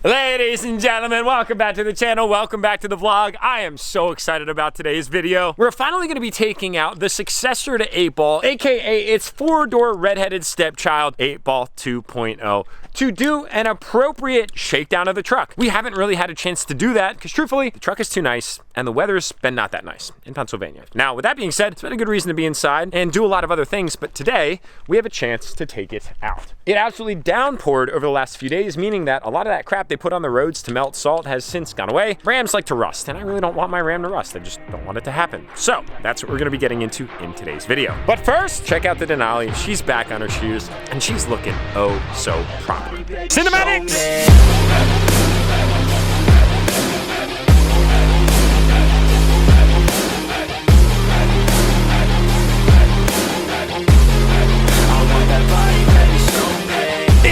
Ladies and gentlemen, welcome back to the channel. Welcome back to the vlog. I am so excited about today's video. We're finally going to be taking out the successor to 8-Ball, aka its four-door redheaded stepchild, 8-Ball 2.0, to do an appropriate shakedown of the truck. We haven't really had a chance to do that because truthfully, the truck is too nice and the weather's been not that nice in Pennsylvania. Now, with that being said, it's been a good reason to be inside and do a lot of other things, but today we have a chance to take it out. It absolutely downpoured over the last few days, meaning that a lot of that crap they put on the roads to melt salt has since gone away. Rams like to rust, and I really don't want my Ram to rust. I just don't want it to happen. So that's what we're gonna be getting into in today's video. But first, check out the Denali. She's back on her shoes, and she's looking oh so proper. Cinematics!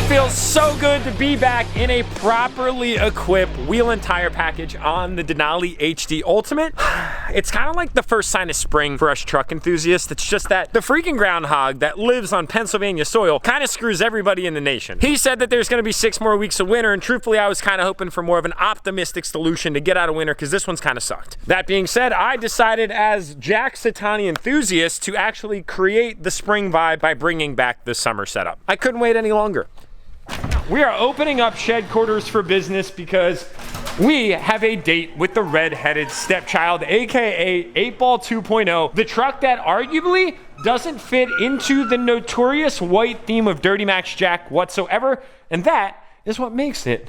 Feels so good to be back in a properly equipped wheel and tire package on the Denali HD Ultimate. It's kind of like the first sign of spring for us truck enthusiasts. It's just that the freaking groundhog that lives on Pennsylvania soil kind of screws everybody in the nation. He said that there's going to be 6 more weeks of winter, and truthfully I was kind of hoping for more of an optimistic solution to get out of winter because this one's kind of sucked. That being said, I decided as Jack Satani enthusiast to actually create the spring vibe by bringing back the summer setup. I couldn't wait any longer. We are opening up shed quarters for business because we have a date with the red-headed stepchild, aka 8-Ball 2.0, the truck that arguably doesn't fit into the notorious white theme of DURTYMAX Jack whatsoever, and that is what makes it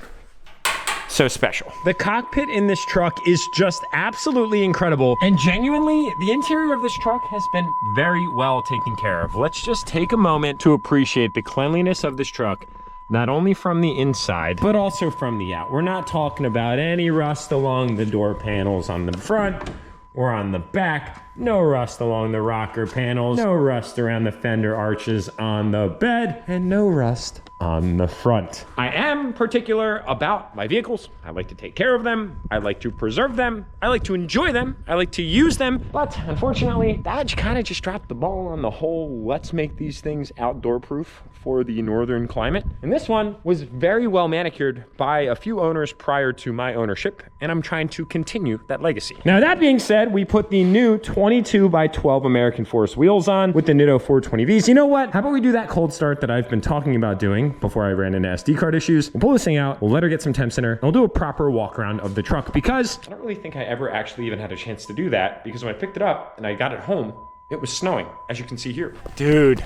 so special. The cockpit in this truck is just absolutely incredible, and genuinely, the interior of this truck has been very well taken care of. Let's just take a moment to appreciate the cleanliness of this truck, not only from the inside, but also from the out. We're not talking about any rust along the door panels on the front or on the back. No rust along the rocker panels. No rust around the fender arches on the bed. And no rust on the front. I am particular about my vehicles. I like to take care of them. I like to preserve them. I like to enjoy them. I like to use them. But unfortunately, Dodge kind of just dropped the ball on the whole let's make these things outdoor proof for the northern climate. And this one was very well manicured by a few owners prior to my ownership, and I'm trying to continue that legacy. Now that being said, we put the new 22x12 American Force wheels on with the Nitto 420Vs. You know what? How about we do that cold start that I've been talking about doing before I ran into SD card issues? We'll pull this thing out, we'll let her get some temps in her, and we'll do a proper walk around of the truck because I don't really think I ever actually even had a chance to do that because when I picked it up and I got it home, it was snowing, as you can see here. Dude.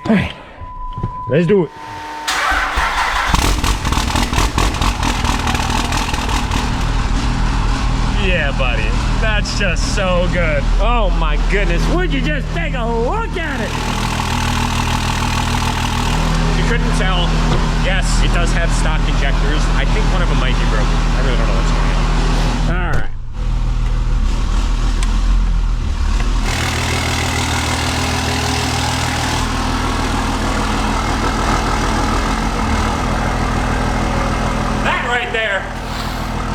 All right, let's do it. Yeah, buddy, that's just so good. Oh my goodness, would you just take a look at it? You couldn't tell, yes, it does have stock injectors. I think one of them might be broken. I really don't know what's going on. All right. Right there.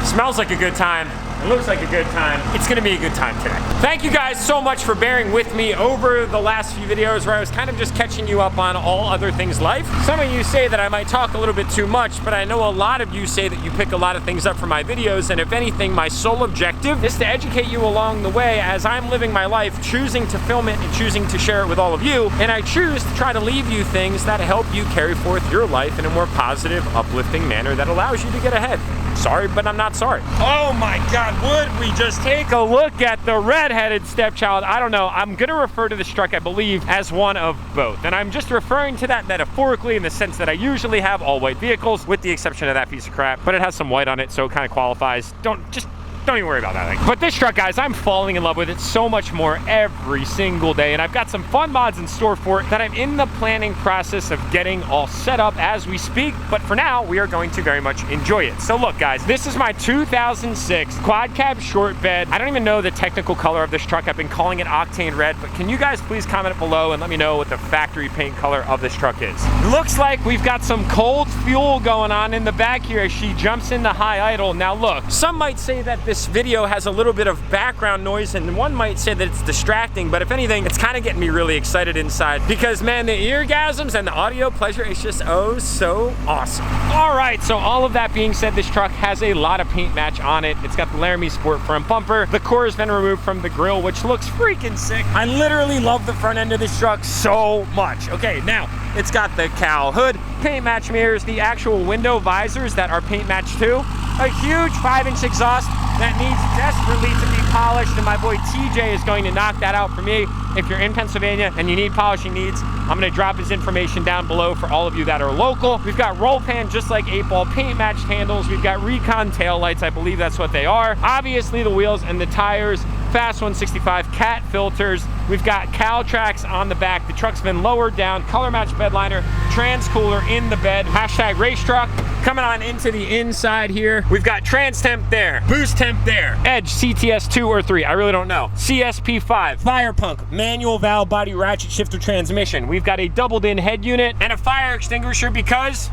Smells like a good time. It looks like a good time. It's gonna be a good time today. Thank you guys so much for bearing with me over the last few videos where I was kind of just catching you up on all other things life. Some of you say that I might talk a little bit too much, but I know a lot of you say that you pick a lot of things up from my videos, and if anything, my sole objective is to educate you along the way as I'm living my life, choosing to film it and choosing to share it with all of you, and I choose to try to leave you things that help you carry forth your life in a more positive, uplifting manner that allows you to get ahead. Sorry, but I'm not sorry. Oh my God, would we just take a look at the red-headed stepchild? I don't know, I'm gonna refer to this truck, I believe, as one of both. And I'm just referring to that metaphorically in the sense that I usually have all white vehicles, with the exception of that piece of crap, but it has some white on it, so it kind of qualifies. Don't even worry about that thing. But this truck, guys, I'm falling in love with it so much more every single day, and I've got some fun mods in store for it that I'm in the planning process of getting all set up as we speak, but for now, we are going to very much enjoy it. So look, guys, this is my 2006 quad cab short bed. I don't even know the technical color of this truck. I've been calling it Octane Red, but can you guys please comment below and let me know what the factory paint color of this truck is? It looks like we've got some cold fuel going on in the back here as she jumps into high idle. Now look, some might say that this this video has a little bit of background noise, and one might say that it's distracting, but if anything, it's kind of getting me really excited inside because, man, the eargasms and the audio pleasure is just oh so awesome. All right, so all of that being said, this truck has a lot of paint match on it. It's got the Laramie Sport front bumper. The core has been removed from the grill, which looks freaking sick. I literally love the front end of this truck so much. Okay, now it's got the cowl hood, paint match mirrors, the actual window visors that are paint matched too, a huge 5-inch exhaust that needs desperately to be polished, and my boy TJ is going to knock that out for me. If you're in Pennsylvania and you need polishing needs, I'm gonna drop his information down below for all of you that are local. We've got roll pan just like 8-ball paint matched handles. We've got Recon tail lights, I believe that's what they are. Obviously the wheels and the tires, Fast 165 cat filters. We've got cowl tracks on the back. The truck's been lowered down, color match bed liner, trans cooler in the bed, hashtag race truck. Coming on into the inside here, we've got trans temp there, boost temp there, Edge CTS 2 or 3, I really don't know, CSP 5, Fire Punk, manual valve body ratchet shifter transmission. We've got a doubled in head unit and a fire extinguisher because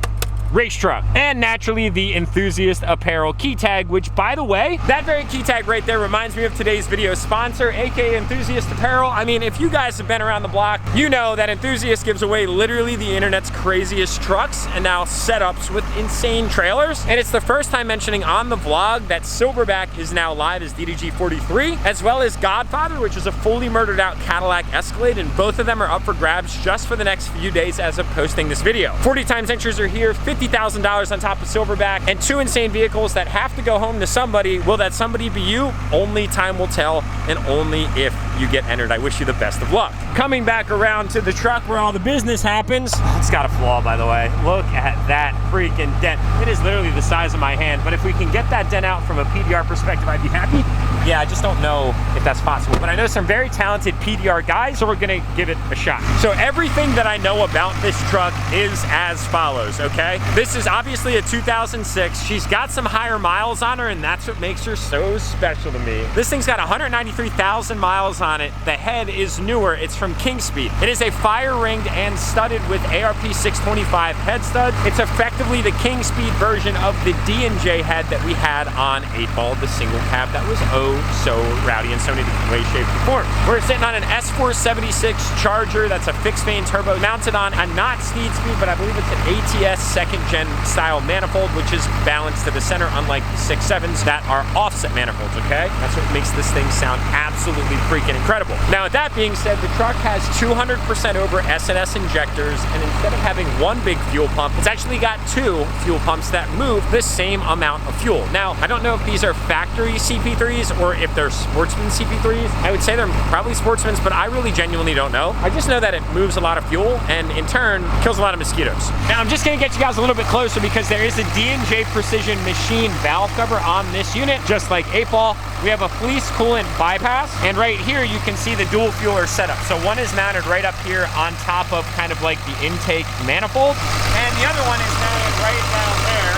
race truck. And naturally the Enthusiast Apparel key tag, which by the way, that very key tag right there reminds me of today's video sponsor, aka Enthusiast Apparel. I mean, if you guys have been around the block, you know that Enthusiast gives away literally the internet's craziest trucks and now setups with insane trailers. And it's the first time mentioning on the vlog that Silverback is now live as DDG 43, as well as Godfather, which is a fully murdered out Cadillac Escalade, and both of them are up for grabs just for the next few days as of posting this video. 40 times entries are here, $50,000 on top of Silverback, and 2 insane vehicles that have to go home to somebody. Will that somebody be you? Only time will tell, and only if you get entered. I wish you the best of luck. Coming back around to the truck where all the business happens. It's got a flaw, by the way. Look at that freaking dent. It is literally the size of my hand, but if we can get that dent out from a PDR perspective, I'd be happy. Yeah, I just don't know if that's possible, but I know some very talented PDR guys, so we're gonna give it a shot. So everything that I know about this truck is as follows, okay? This is obviously a 2006. She's got some higher miles on her, and that's what makes her so special to me. This thing's got 193,000 miles on it. The head is newer. It's from King Speed. It is a fire ringed and studded with ARP 625 head stud. It's effectively the King Speed version of the D&J head that we had on 8-ball, the single cab that was oh so rowdy in so many different ways, shapes, and forms. We're sitting on an S476 Charger that's a fixed vane turbo mounted on a not Steed Speed, but I believe it's an ATS second gen style manifold, which is balanced to the center, unlike the 6.7s that are offset manifolds, okay? That's what makes this thing sound absolutely freaking incredible. Now, with that being said, the truck has 200% over S&S injectors, and instead of having one big fuel pump, it's actually got 2 fuel pumps that move the same amount of fuel. Now, I don't know if these are factory CP3s or if they're Sportsman CP3s. I would say they're probably Sportsmans, but I really genuinely don't know. I just know that it moves a lot of fuel and in turn kills a lot of mosquitoes. Now, I'm just gonna get you guys a little bit closer because there is a D&J Precision machine valve cover on this unit, just like 8-ball. We have a fleece coolant bypass, and right here you can see the dual fueler setup. So one is mounted right up here on top of kind of like the intake manifold, and the other one is mounted right down there,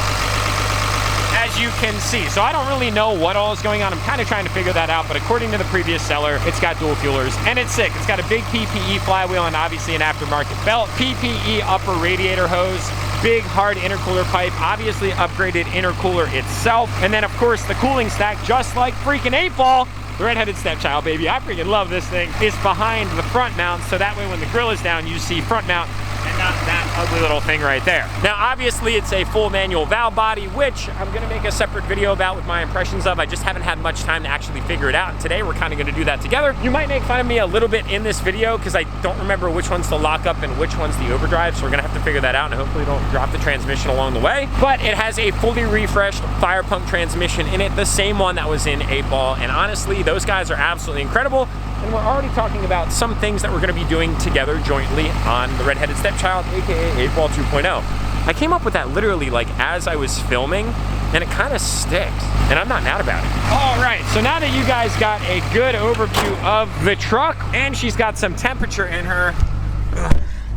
as you can see. So I don't really know what all is going on. I'm kind of trying to figure that out, but according to the previous seller, it's got dual fuelers, and it's sick. It's got a big PPE flywheel and obviously an aftermarket belt, PPE upper radiator hose, big hard intercooler pipe, obviously upgraded intercooler itself, and then of course the cooling stack, just like freaking 8-ball, the red-headed stepchild, baby. I freaking love this thing. Is behind the front mount, so that way when the grill is down, you see front mount and not that ugly little thing right there. Now, obviously, it's a full manual valve body, which I'm gonna make a separate video about with my impressions of. I just haven't had much time to actually figure it out, and today we're kind of gonna do that together. You might make fun of me a little bit in this video because I don't remember which one's the lockup and which one's the overdrive, so we're gonna have to figure that out, and hopefully don't drop the transmission along the way. But it has a fully refreshed Fire Punk transmission in it, the same one that was in 8-ball, and honestly, those guys are absolutely incredible. And we're already talking about some things that we're gonna be doing together jointly on the Red-Headed Stepchild, AKA 8-ball 2.0. I came up with that literally like as I was filming, and it kind of sticks, and I'm not mad about it. All right, so now that you guys got a good overview of the truck, and she's got some temperature in her,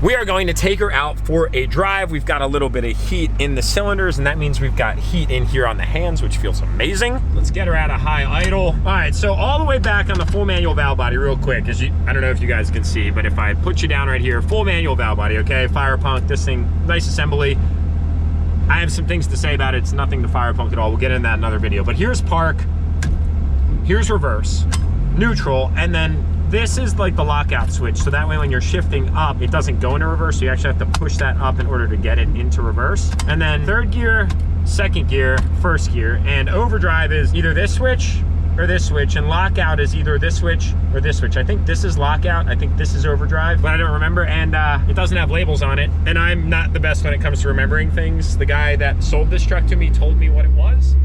we are going to take her out for a drive. We've got a little bit of heat in the cylinders, and that means we've got heat in here on the hands, which feels amazing. Let's get her at a high idle. All right, so all the way back on the full manual valve body real quick, as I don't know if you guys can see, but if I put you down right here, full manual valve body, okay? Fire Punk, this thing, nice assembly. I have some things to say about it. It's nothing to Fire Punk at all. We'll get into that in another video, but here's park. here's reverse, neutral, and then this is like the lockout switch. So that way when you're shifting up, it doesn't go into reverse. So you actually have to push that up in order to get it into reverse. And then third gear, second gear, first gear, and overdrive is either this switch or this switch, and lockout is either this switch or this switch. I think this is lockout, I think this is overdrive, but I don't remember, and it doesn't have labels on it, and I'm not the best when it comes to remembering things. The guy that sold this truck to me told me what it was,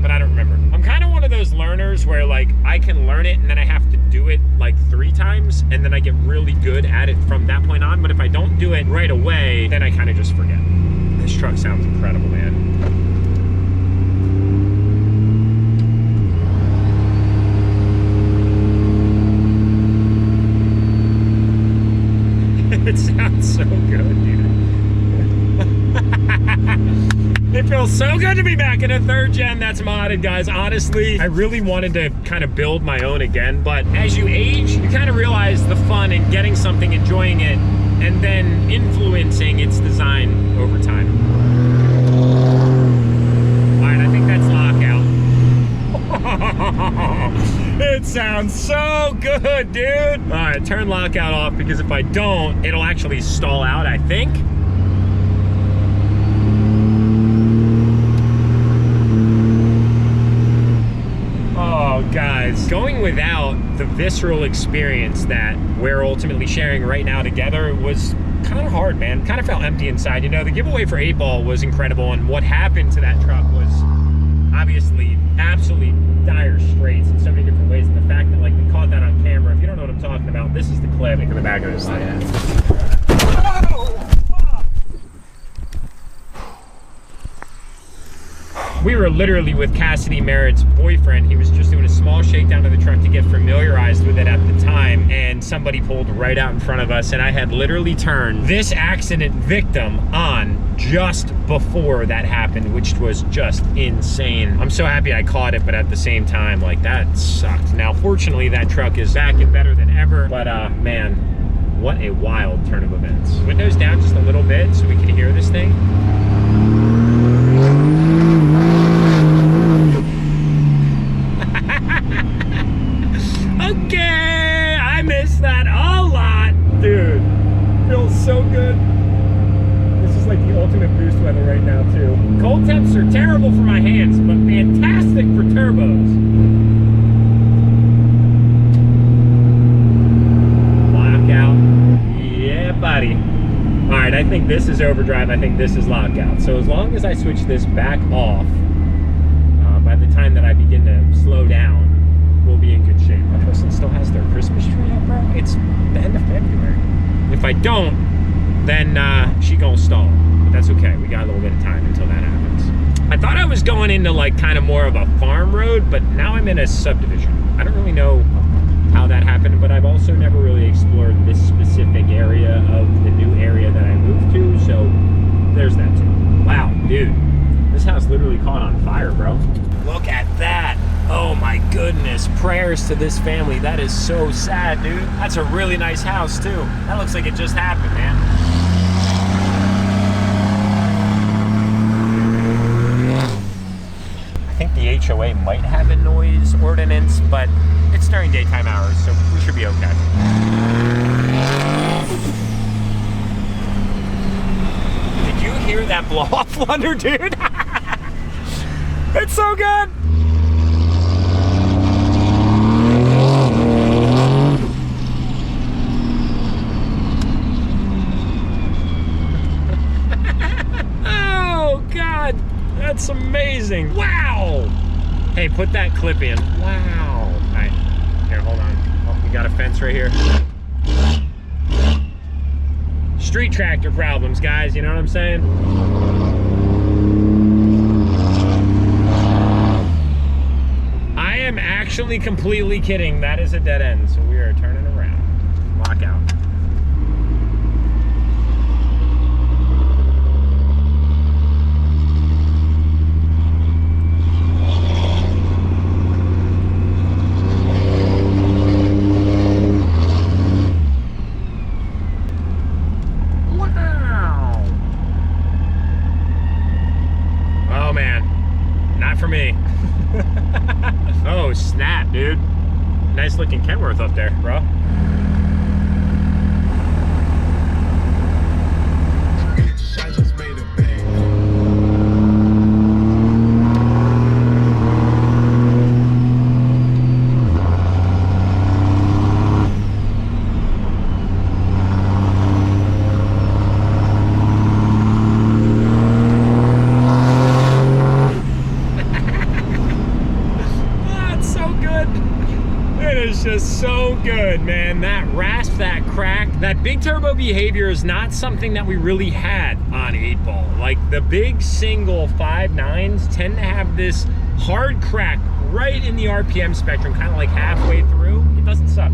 but I don't remember. I'm kind of one of those learners where like I can learn it and then I have to do it like 3 times, and then I get really good at it from that point on, but if I don't do it right away, then I kind of just forget. This truck sounds incredible, man. It sounds so good, dude. It feels so good to be back in a 3rd gen that's modded, guys. Honestly, I really wanted to kind of build my own again, but as you age, you kind of realize the fun in getting something, enjoying it, and then influencing its design over time. All right, I think that's lockout. It sounds so good, dude. All right, turn lockout off, because if I don't, it'll actually stall out, I think. Oh, guys, going without the visceral experience that we're ultimately sharing right now together was kind of hard, man. Kind of felt empty inside. You know, the giveaway for 8 Ball was incredible, and what happened to that truck was obviously absolutely dire straits in so many different ways, and the fact that like we caught that on camera, if you don't know what I'm talking about, this is the clip in the back of this thing. We were literally with Cassidy Merritt's boyfriend. He was just doing a small shakedown of the truck to get familiarized with it at the time, and somebody pulled right out in front of us, and I had literally turned this accident victim on just before that happened, which was just insane. I'm so happy I caught it, but at the same time, like, that sucked. Now, fortunately, that truck is back and better than ever, but man, what a wild turn of events. Windows down just a little bit so we can hear this thing. Okay, I missed that a lot. Dude, feels so good. This is like the ultimate boost weather right now too. Cold temps are terrible for my hands, but fantastic for turbos. Lockout. Yeah, buddy. All right, I think this is overdrive. I think this is lockout. So as long as I switch this back off, by the time that I begin to slow down, we'll be in good shape. My person still has their Christmas tree up, bro. It's the end of February. If I don't, then she gonna stall. But that's okay. We got a little bit of time until that happens. I thought I was going into like kind of more of a farm road, but now I'm in a subdivision. I don't really know how that happened, but I've also never really explored this specific area of the new area that I moved to, so there's that too. Wow, dude. This house literally caught on fire, bro. Look at that. Oh my goodness. Prayers to this family. That is so sad, dude. That's a really nice house, too. That looks like it just happened, man. I think the HOA might have a noise ordinance, but it's during daytime hours, so we should be okay. Did you hear that blow off wonder, dude? It's so good. Oh God, that's amazing. Wow. Hey, put that clip in. Wow. All right, here, hold on. Oh, we got a fence right here. Street tractor problems, guys, you know what I'm saying? I am actually completely kidding. That is a dead end, so we are turning around. Lock out. Wow. Oh man, not for me. Nice looking Kenworth up there, bro. Just so good, man. That rasp, that crack, that big turbo behavior is not something that we really had on 8-ball. Like the big single 5.9s tend to have this hard crack right in the RPM spectrum, kind of like halfway through. It doesn't suck.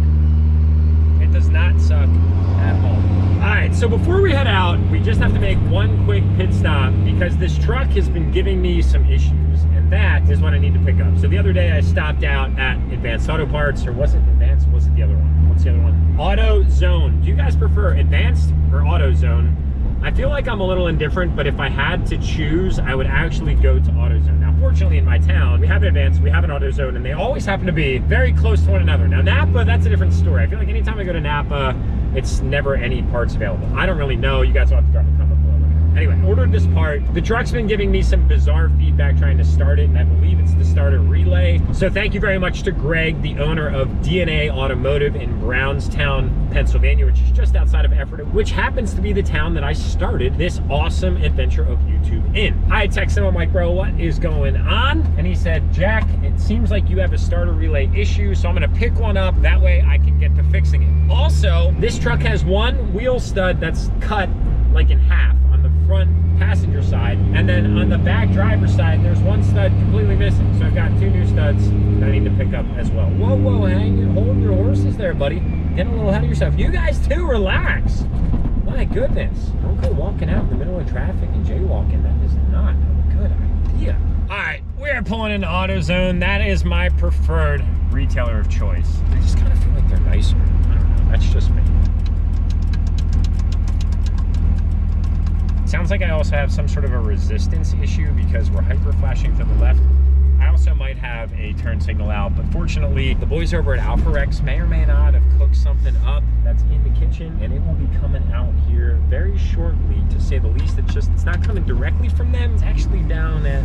It does not suck at all. All right, so before we head out, we just have to make one quick pit stop because this truck has been giving me some issues, and that is what I need to pick up. So the other day I stopped out at Advanced Auto Parts, or was it Advanced? Was it the other one? What's the other one? Auto Zone. Do you guys prefer Advanced or Auto Zone? I feel like I'm a little indifferent, but if I had to choose, I would actually go to AutoZone. Now, fortunately in my town, we have an Advanced, we have an AutoZone, and they always happen to be very close to one another. Now, Napa, that's a different story. I feel like anytime I go to Napa, it's never any parts available. I don't really know. You guys will have to drop a comment below. Anyway, I ordered this part. The truck's been giving me some bizarre feedback trying to start it, and I believe it's the starter relay. So thank you very much to Greg, the owner of DNA Automotive in Brownstown, Pennsylvania, which is just outside of Ephrata, which happens to be the town that I started this awesome adventure of YouTube in. I texted him, I'm like, bro, what is going on? And he said, Jack, it seems like you have a starter relay issue, so I'm gonna pick one up. That way I can get to fixing it. Also, this truck has one wheel stud that's cut like in half on the front passenger side, and then on the back driver's side there's one stud completely missing. So I've got 2 new studs that I need to pick up as well. Whoa, whoa, hold your horses there, buddy. Getting a little ahead of yourself. You guys too, relax. My goodness. Don't go walking out in the middle of traffic and jaywalking. That is not a good idea. All right, we are pulling into AutoZone. That is my preferred retailer of choice. I just kind of feel like they're nicer. I don't know, that's just me. Sounds like I also have some sort of a resistance issue because we're hyper flashing to the left. I also might have a turn signal out, but fortunately the boys over at Alpha Rex may or may not have cooked something up that's in the kitchen, and it will be coming out here very shortly, to say the least. It's not coming directly from them. It's actually down at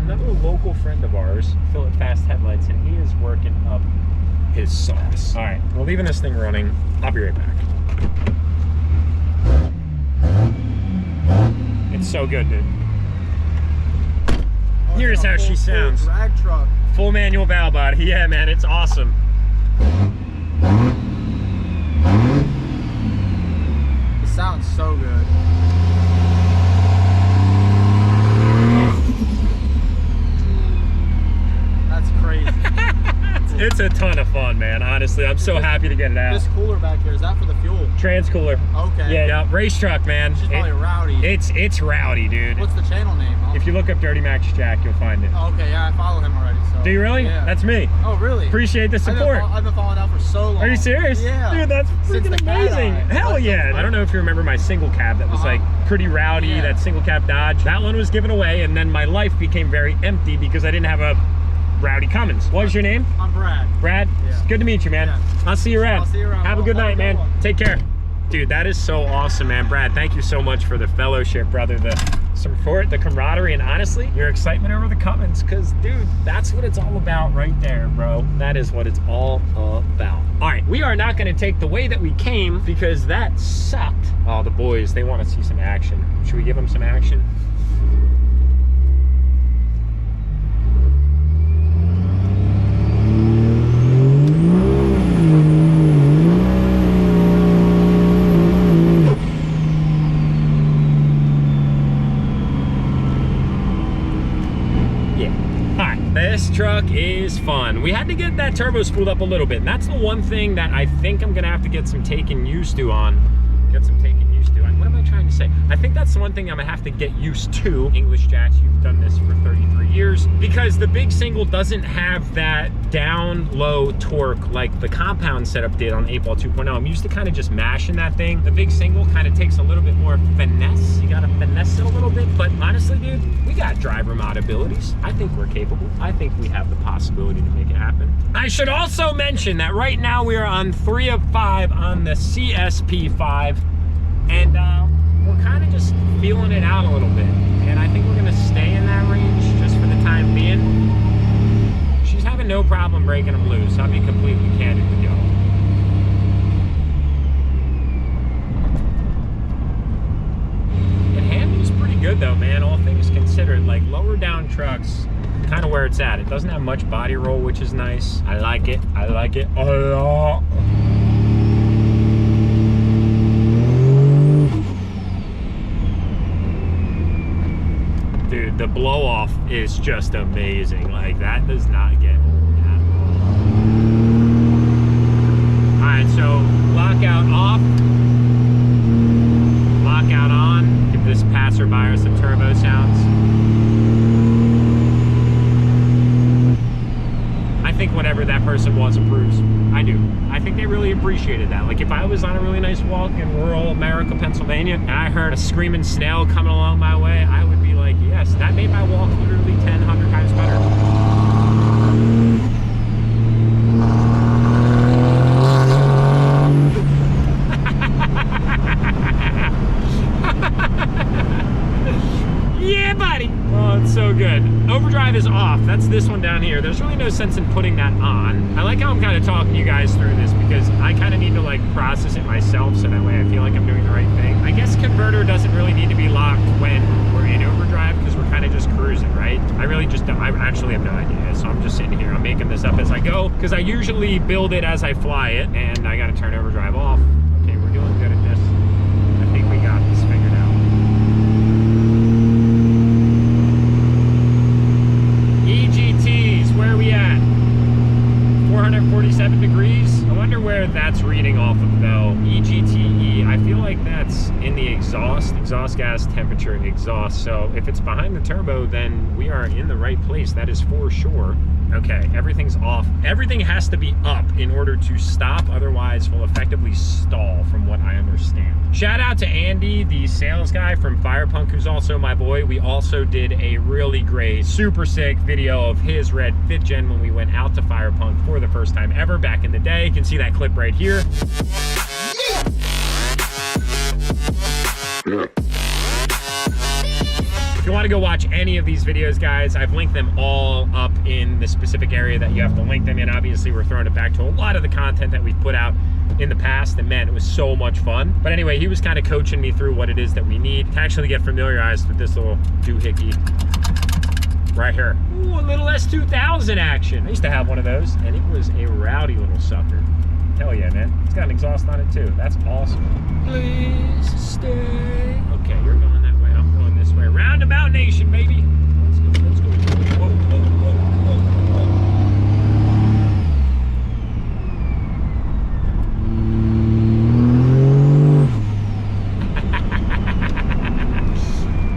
another local friend of ours, Philip Fast Headlights, and he is working up his sauce. All right, we're leaving this thing running. I'll be right back. It's so good, dude. Here's how she sounds. Full drag truck. Full manual valve body. Yeah, man, it's awesome. It sounds so good. That's crazy. It's a ton of fun, man. Honestly, I'm so happy to get it out. This cooler back here, is that for the fuel? Trans cooler. Okay. Yeah, race truck, man. She's probably rowdy. It's rowdy, dude. What's the channel name? If you look up DURTYMAX Jack, you'll find it. Oh, okay, yeah, I follow him already. So. Do you really? Yeah. That's me. Oh, really? Appreciate the support. I've been following out for so long. Are you serious? Yeah. Dude, that's freaking amazing. Hell yeah. I don't know if you remember my single cab that was like pretty rowdy, that single cab Dodge. That one was given away, and then my life became very empty because I didn't have a rowdy Cummins. What was your name? I'm Brad. Brad? Yeah. It's good to meet you, man. Yeah. I'll see you around. I'll see you around. Have a good night, man. Take care. Dude, that is so awesome, man. Brad, thank you so much for the fellowship, brother, the support, the camaraderie, and honestly, your excitement over the Cummins, because, dude, that's what it's all about right there, bro. That is what it's all about. All right, we are not going to take the way that we came because that sucked. Oh, the boys, they want to see some action. Should we give them some action? This truck is fun. We had to get that turbo spooled up a little bit, and that's the one thing that I think I'm gonna have to get some taken used to on. What am I trying to say. I think that's the one thing I'm gonna have to get used to. English Jacks, you've done this for 33 years, because the big single doesn't have that down low torque like the compound setup did on 8-ball 2.0. I'm used to kind of just mashing that thing. The big single kind of takes a little bit more finesse. You gotta finesse it a little bit, but honestly, dude, we got driver mod abilities. I think we're capable. I think we have the possibility to make it happen. I should also mention that right now we are on 3 of 5 on the CSP5, and we're kind of just feeling it out a little bit. And I think we're gonna stay in that range just for the time being. She's having no problem breaking them loose. I'll be completely candid with y'all. It handles pretty good though, man, all things considered. Like lower down trucks, kind of where it's at. It doesn't have much body roll, which is nice. I like it. I like it. Oh. Dude, the blow off is just amazing. Like that does not get old at all. All right, so lockout off, lockout on. Give this passerby some turbo sounds. I think whatever that person wants approves. I do. I think they really appreciated that. Like if I was on a really nice walk in rural America, Pennsylvania, and I heard a screaming snail coming along my way, I would be like, yes, that made my walk literally 10, 100 times better. Yeah, buddy. Oh, it's so good. Overdrive is off. That's this one down here. There's really no sense in putting that on. I like how I'm kind of talking you guys through this because I kind of need to like process it myself so that way I feel like I'm doing the right thing. I guess converter doesn't really need to be locked when we're in overdrive because we're kind of just cruising, right? I really just don't. I actually have no idea. So I'm just sitting here. I'm making this up as I go because I usually build it as I fly it, and I got to turn overdrive off. Okay, we're doing good at this. I think we got this figured out. EGTs, where are we at? 447 degrees. I wonder where that's reading off of though. EGTE, I feel like that's in the exhaust gas temperature exhaust. So if it's behind the turbo, then we are in the right place. That is for sure. Okay, everything's off. Everything has to be up in order to stop, otherwise we'll effectively stall from what I understand. Shout out to Andy, the sales guy from Firepunk, who's also my boy. We also did a really great, super sick video of his red 5th gen when we went out to Firepunk for the first time ever back in the day. You can see that clip right here. If you want to go watch any of these videos, guys, I've linked them all up in the specific area that you have to link them in. Obviously, we're throwing it back to a lot of the content that we've put out in the past, and man, it was so much fun. But anyway, he was kind of coaching me through what it is that we need to actually get familiarized with this little doohickey right here. Ooh, a little S2000 action. I used to have one of those, and it was a rowdy little sucker. Hell yeah, man. It's got an exhaust on it, too. That's awesome. Please stay. Okay, you're going that way. I'm going this way. Roundabout Nation, baby. Let's go, let's go. Whoa, whoa, whoa, whoa, whoa.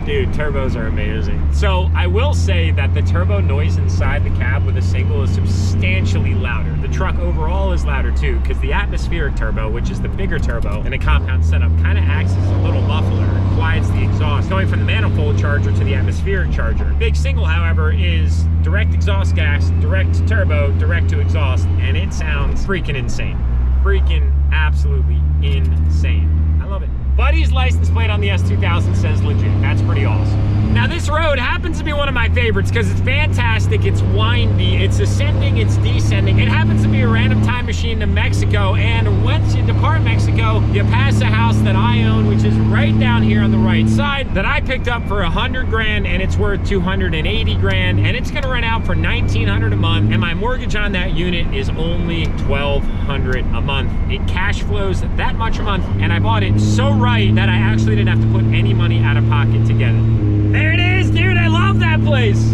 Dude, turbos are amazing. So I will say that the turbo noise inside the cab with a single is substantially louder. The truck overall is louder too, because the atmospheric turbo, which is the bigger turbo in a compound setup, kind of acts as a little muffler and quiets the exhaust, going from the manifold charger to the atmospheric charger. Big single, however, is direct exhaust gas, direct to turbo, direct to exhaust, and it sounds freaking insane. Freaking absolutely insane. I love it. Buddy's license plate on the S2000 says legit. That's pretty awesome. Now this road happens to be one of my favorites because it's fantastic, it's windy, it's ascending, it's descending. It happens to be a random time machine to Mexico, and once you depart Mexico, you pass a house that I own, which is right down here on the right side, that I picked up for 100 grand, and it's worth 280 grand, and it's gonna rent out for 1,900 a month, and my mortgage on that unit is only 1,200 a month. It cash flows that much a month, and I bought it so right that I actually didn't have to put any money out of pocket to get it. There it is, dude, I love that place.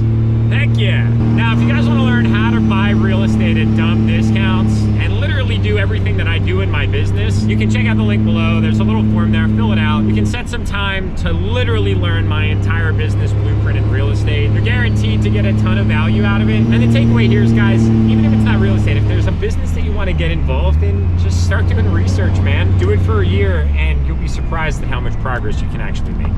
Heck yeah. Now, if you guys want to learn how to buy real estate at dumb discounts and literally do everything that I do in my business, you can check out the link below. There's a little form there, fill it out. You can set some time to literally learn my entire business blueprint in real estate. You're guaranteed to get a ton of value out of it. And the takeaway here is, guys, even if it's not real estate, if there's a business that you want to get involved in, just start doing research, man. Do it for a year and you'll be surprised at how much progress you can actually make.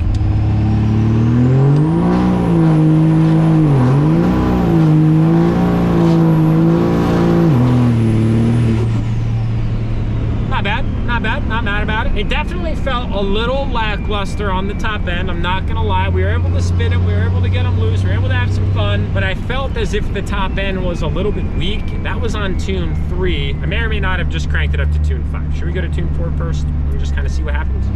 Not mad about it. It definitely felt a little lackluster on the top end. I'm not gonna lie. We were able to spin them. We were able to get them loose. We were able to have some fun. But I felt as if the top end was a little bit weak. That was on tune 3. I may or may not have just cranked it up to tune 5. Should we go to tune 4 first? And just kind of see what happens.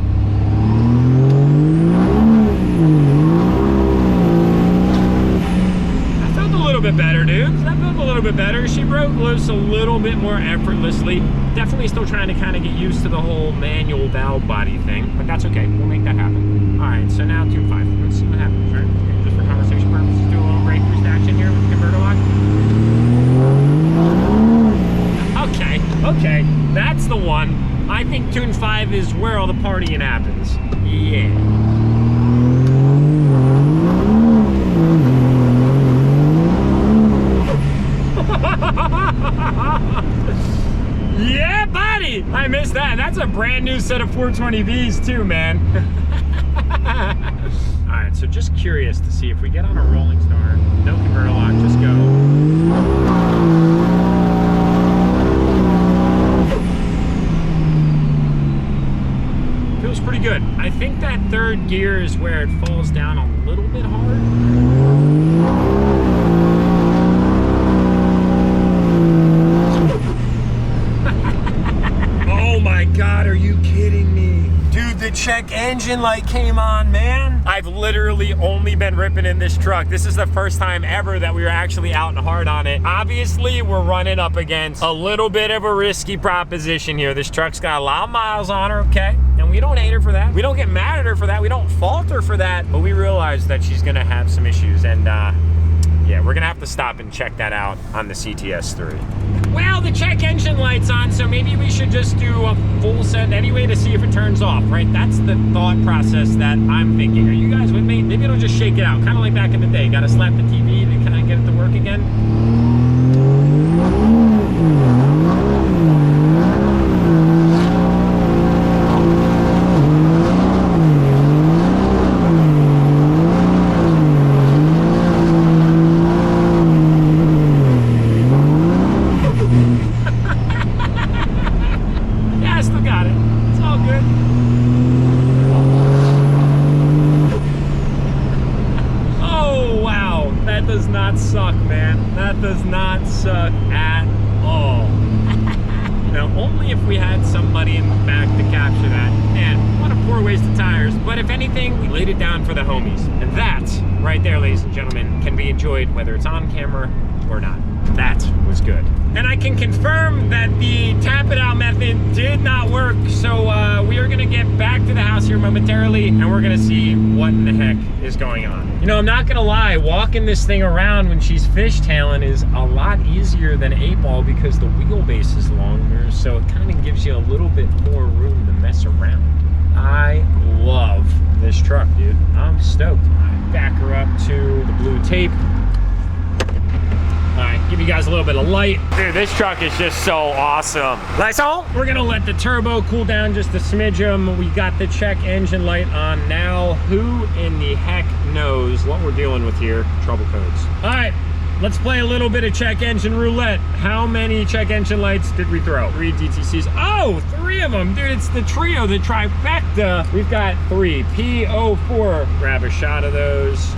That felt a little bit better, dude. That felt a little bit better. She broke loose a little bit more effortlessly. Definitely still trying to kind of get used to the whole manual valve body thing, but that's okay. We'll make that happen. All right, so now tune 5. Let's see what happens, right? Okay, just for conversation purposes, do a little breakthrough action here with the converter lock. Okay, that's the one. I think tune 5 is where all the partying happens. Yeah. Yeah, buddy! I missed that. That's a brand new set of 420Vs too, man. All right, so just curious to see if we get on a rolling start, no converter lock, just go. Feels pretty good. I think that third gear is where it falls down a little bit hard. God, are you kidding me? Dude, the check engine light came on, man. I've literally only been ripping in this truck. This is the first time ever that we were actually out and hard on it. Obviously, we're running up against a little bit of a risky proposition here. This truck's got a lot of miles on her, okay? And we don't hate her for that. We don't get mad at her for that. We don't fault her for that. But we realize that she's gonna have some issues. And yeah, we're gonna have to stop and check that out on the CTS3. Well, the check engine light's on, so maybe we should just do a full send anyway to see if it turns off, right? That's the thought process that I'm thinking. Are you guys with me? Maybe it'll just shake it out, kind of like back in the day. Gotta slap the TV to kind of get it to work again. Suck, man. That does not suck at all. Now, only if we had somebody in the back to capture that. Man, what a poor waste of tires. But if anything, we laid it down for the homies. And that, right there, ladies and gentlemen, can be enjoyed whether it's on camera or not. That was good. And I can confirm that the tap it out method did not work. So we are gonna get back to the house here momentarily and we're gonna see what in the heck is going on. You know, I'm not gonna lie, walking this thing around when she's fishtailing is a lot easier than 8-ball because the wheelbase is longer. So it kind of gives you a little bit more room to mess around. I love this truck, dude. I'm stoked. Back her up to the blue tape. All right, give you guys a little bit of light. Dude, this truck is just so awesome. Lysol? We're gonna let the turbo cool down just a smidgen. We got the check engine light on now. Who in the heck knows what we're dealing with here? Trouble codes. All right, let's play a little bit of check engine roulette. How many check engine lights did we throw? 3 DTCs. Oh, 3 of them. Dude, it's the trio, the trifecta. We've got 3. P04. Grab a shot of those.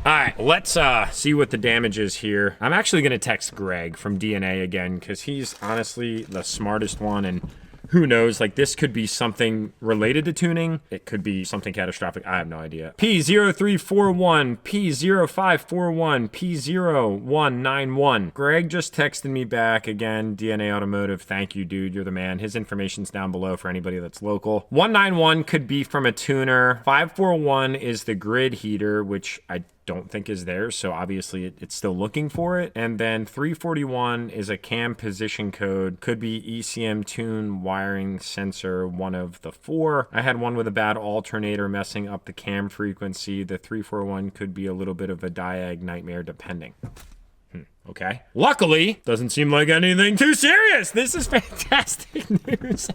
All right, let's see what the damage is here. I'm actually gonna text Greg from DNA again because he's honestly the smartest one, and who knows, like this could be something related to tuning. It could be something catastrophic. I have no idea. P0341, P0541, P0191. Greg just texted me back again. DNA Automotive, thank you, dude. You're the man. His information's down below for anybody that's local. 191 could be from a tuner. 541 is the grid heater, which I don't think is there, so obviously it's still looking for it. And then 341 is a cam position code. Could be ECM tune, wiring, sensor, one of the 4. I had one with a bad alternator messing up the cam frequency. The 341 could be a little bit of a diag nightmare depending. Okay. Luckily, doesn't seem like anything too serious. This is fantastic news.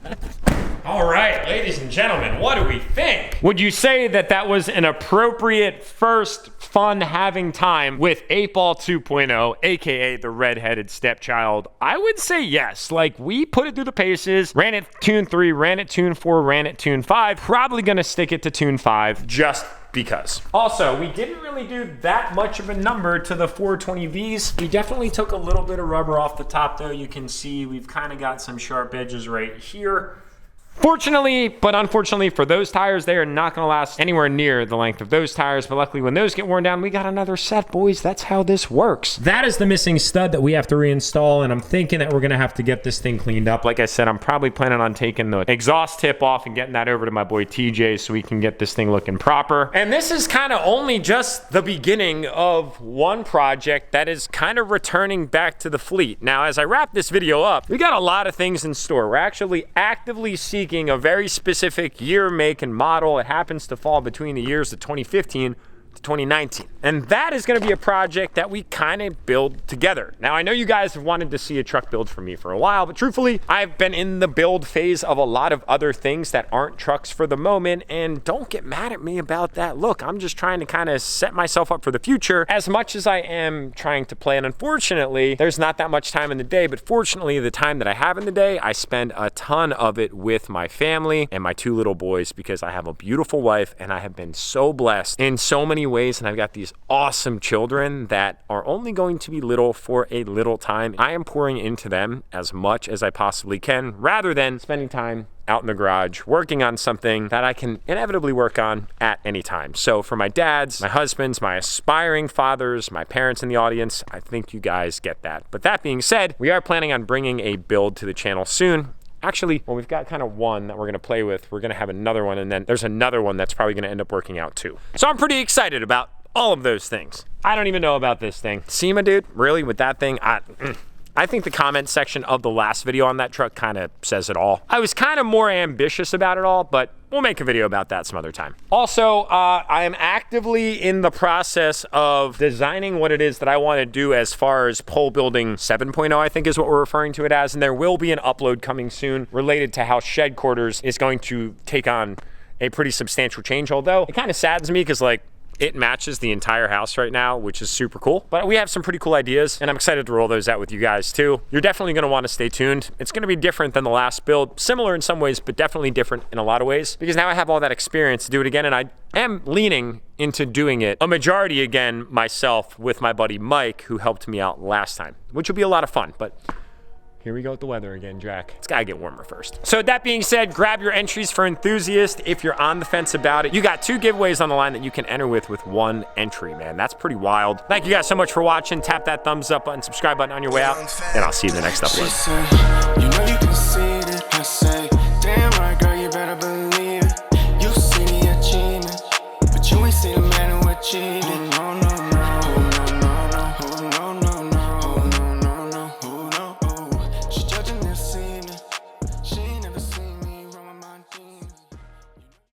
All right, ladies and gentlemen, what do we think? Would you say that that was an appropriate first fun having time with 8-Ball 2.0, aka the redheaded stepchild? I would say yes. Like, we put it through the paces, ran it tune 3, ran it tune 4, ran it tune 5. Probably gonna stick it to tune 5 just because. Also, we didn't really do that much of a number to the 420Vs. We definitely took a little bit of rubber off the top though. You can see we've kind of got some sharp edges right here. Fortunately, but unfortunately for those tires, they are not going to last anywhere near the length of those tires. But luckily, when those get worn down, we got another set, boys. That's how this works. That is the missing stud that we have to reinstall, and I'm thinking that we're going to have to get this thing cleaned up. Like I said, I'm probably planning on taking the exhaust tip off and getting that over to my boy TJ so we can get this thing looking proper. And this is kind of only just the beginning of one project that is kind of returning back to the fleet. Now, as I wrap this video up, we got a lot of things in store. We're actually actively seeking a very specific year, make, and model. It happens to fall between the years of 2015 to 2019. And that is gonna be a project that we kind of build together. Now, I know you guys have wanted to see a truck build from me for a while, but truthfully, I've been in the build phase of a lot of other things that aren't trucks for the moment, and don't get mad at me about that. Look, I'm just trying to kind of set myself up for the future as much as I am trying to plan. Unfortunately, there's not that much time in the day, but fortunately, the time that I have in the day, I spend a ton of it with my family and my 2 little boys because I have a beautiful wife and I have been so blessed in so many ways, and I've got these awesome children that are only going to be little for a little time. I am pouring into them as much as I possibly can rather than spending time out in the garage working on something that I can inevitably work on at any time. So for my dads, my husbands, my aspiring fathers, my parents in the audience, I think you guys get that. But that being said, we are planning on bringing a build to the channel soon. Actually, well, we've got kind of one that we're gonna play with. We're gonna have another one, and then there's another one that's probably gonna end up working out too. So I'm pretty excited about all of those things. I don't even know about this thing. SEMA, dude, really, with that thing? I think the comment section of the last video on that truck kind of says it all. I was kind of more ambitious about it all, but we'll make a video about that some other time. Also, I am actively in the process of designing what it is that I want to do as far as pole building 7.0, I think is what we're referring to it as. And there will be an upload coming soon related to how shed quarters is going to take on a pretty substantial change. Although it kind of saddens me because, like, it matches the entire house right now, which is super cool. But we have some pretty cool ideas, and I'm excited to roll those out with you guys too. You're definitely gonna wanna stay tuned. It's gonna be different than the last build, similar in some ways, but definitely different in a lot of ways, because now I have all that experience to do it again, and I am leaning into doing it a majority again myself with my buddy Mike, who helped me out last time, which will be a lot of fun. But here we go with the weather again, Jack. It's gotta get warmer first. So that being said, grab your entries for enthusiast. If you're on the fence about it, you got 2 giveaways on the line that you can enter with 1 entry, man. That's pretty wild. Thank you guys so much for watching. Tap that thumbs up button, subscribe button on your way out, and I'll see you in the next upload.